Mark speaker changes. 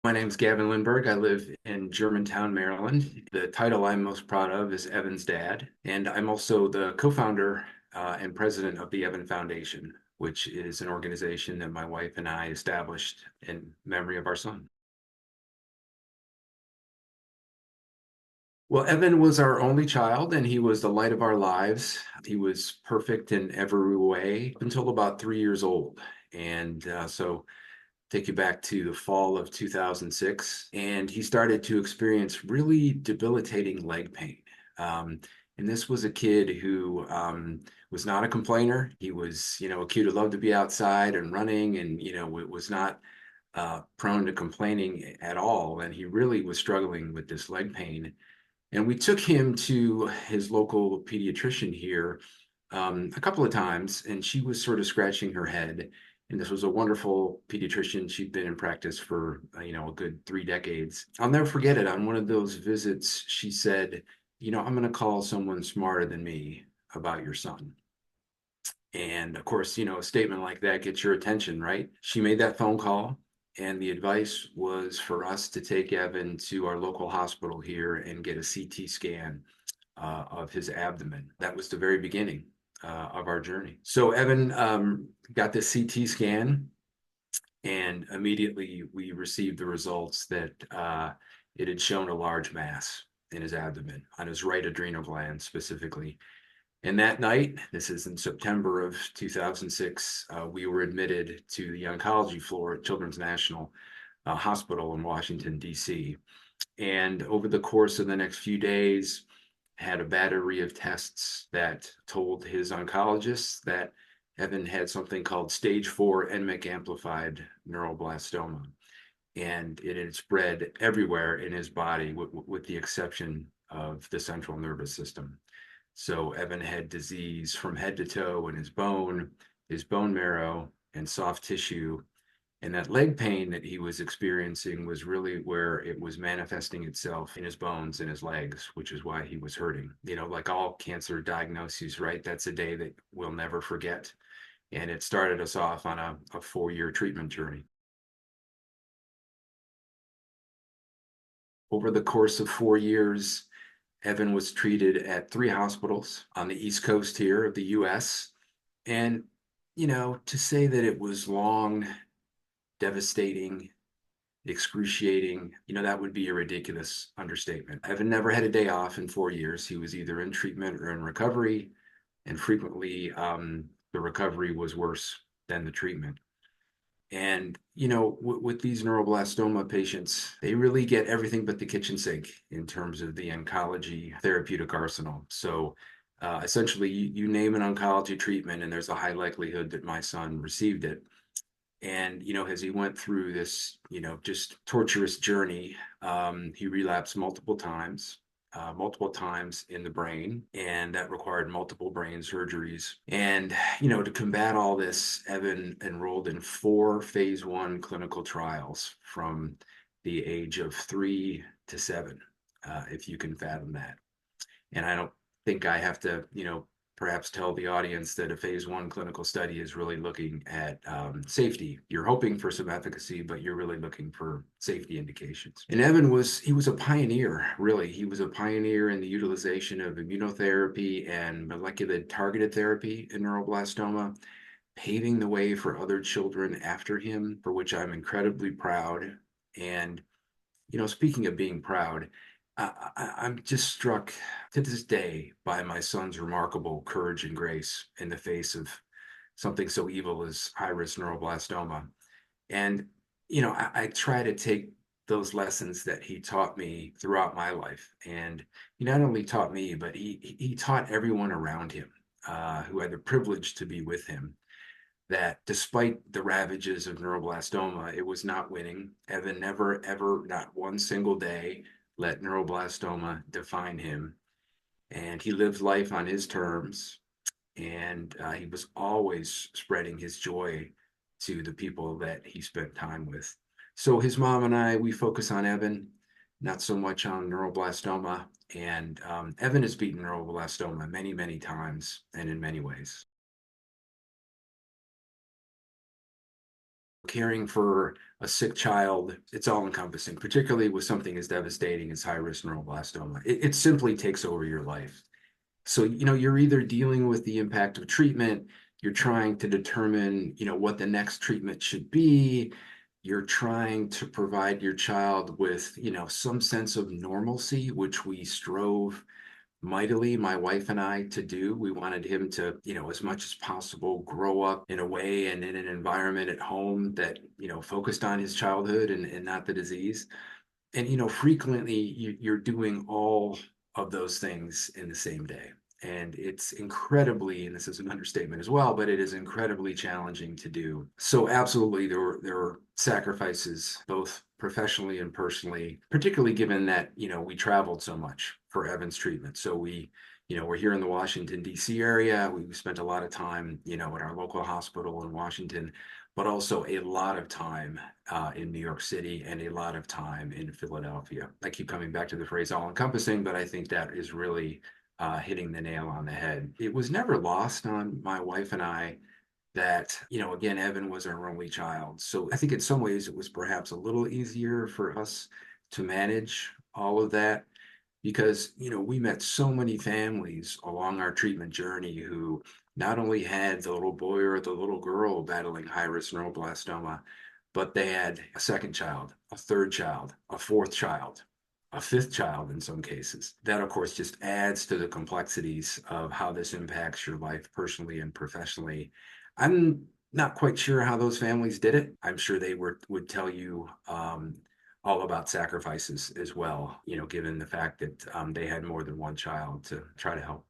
Speaker 1: My name's Gavin Lindberg. I live in Germantown, Maryland. The title I'm most proud of is Evan's dad, and I'm also the co-founder and president of the Evan Foundation, which is an organization that my wife and I established in memory of our son. Well, Evan was our only child, and he was the light of our lives. He was perfect in every way up until about 3 years old. And so take you back to the fall of 2006, and he started to experience really debilitating leg pain. Um, and this was a kid who was not a complainer. He was, a kid who loved to be outside and running, and was not prone to complaining at all. And he really was struggling with this leg pain. And we took him to his local pediatrician here a couple of times, and she was sort of scratching her head. And this was a wonderful pediatrician. She'd been in practice for, a good 3 decades. I'll never forget it. On one of those visits, she said, I'm going to call someone smarter than me about your son. And of course, a statement like that gets your attention, right? She made that phone call, and the advice was for us to take Evan to our local hospital here and get a CT scan of his abdomen. That was the very beginning of our journey. So Evan got the CT scan, and immediately we received the results that it had shown a large mass in his abdomen, on his right adrenal gland specifically. And that night, this is in September of 2006, we were admitted to the oncology floor at Children's National Hospital in Washington, D.C. And over the course of the next few days, had a battery of tests that told his oncologist that Evan had something called stage 4 NMIC amplified neuroblastoma. And it had spread everywhere in his body, with the exception of the central nervous system. So Evan had disease from head to toe in his bone marrow, and soft tissue. And that leg pain that he was experiencing was really where it was manifesting itself in his bones and his legs, which is why he was hurting. Like all cancer diagnoses, right? That's a day that we'll never forget. And it started us off on a 4-year treatment journey. Over the course of 4 years, Evan was treated at 3 hospitals on the East Coast here of the US. And, to say that it was long, devastating, excruciating, that would be a ridiculous understatement. Evan never had a day off in 4 years. He was either in treatment or in recovery, and frequently the recovery was worse than the treatment. And, with these neuroblastoma patients, they really get everything but the kitchen sink in terms of the oncology therapeutic arsenal. So essentially, you name an oncology treatment, and there's a high likelihood that my son received it. And, as he went through this, just torturous journey, he relapsed multiple times in the brain, and that required multiple brain surgeries. And, to combat all this, Evan enrolled in 4 phase 1 clinical trials from the age of 3 to 7, if you can fathom that. And I don't think I have to, perhaps tell the audience that a phase 1 clinical study is really looking at safety. You're hoping for some efficacy, but you're really looking for safety indications. And Evan he was a pioneer, really. He was a pioneer in the utilization of immunotherapy and molecular targeted therapy in neuroblastoma, paving the way for other children after him, for which I'm incredibly proud. And, speaking of being proud, I'm just struck to this day by my son's remarkable courage and grace in the face of something so evil as high-risk neuroblastoma. And, I try to take those lessons that he taught me throughout my life. And he not only taught me, but he taught everyone around him who had the privilege to be with him, that despite the ravages of neuroblastoma, it was not winning. Evan never, ever, not one single day, let neuroblastoma define him. And he lived life on his terms. And he was always spreading his joy to the people that he spent time with. So his mom and I, we focus on Evan, not so much on neuroblastoma. And Evan has beaten neuroblastoma many, many times and in many ways. caring for a sick child, it's all encompassing, particularly with something as devastating as high-risk neuroblastoma. It simply takes over your life. So, you're either dealing with the impact of treatment, you're trying to determine, what the next treatment should be, you're trying to provide your child with, some sense of normalcy, which we strove mightily, my wife and I, to do. We wanted him to, as much as possible, grow up in a way and in an environment at home that, focused on his childhood and not the disease. And frequently you're doing all of those things in the same day, and it's incredibly, and this is an understatement as well, but it is incredibly challenging to do. So absolutely, there were sacrifices both professionally and personally, particularly given that we traveled so much for Evan's treatment. So we're here in the Washington D.C. area. We spent a lot of time at our local hospital in Washington, but also a lot of time in New York City and a lot of time in Philadelphia. I keep coming back to the phrase all encompassing, but I think that is really hitting the nail on the head. It was never lost on my wife and I that, again, Evan was our only child. So I think in some ways it was perhaps a little easier for us to manage all of that because, we met so many families along our treatment journey who not only had the little boy or the little girl battling high-risk neuroblastoma, but they had a second child, a third child, a fourth child, a fifth child in some cases. That, of course, just adds to the complexities of how this impacts your life personally and professionally. I'm not quite sure how those families did it. I'm sure they would tell you all about sacrifices as well, given the fact that they had more than one child to try to help.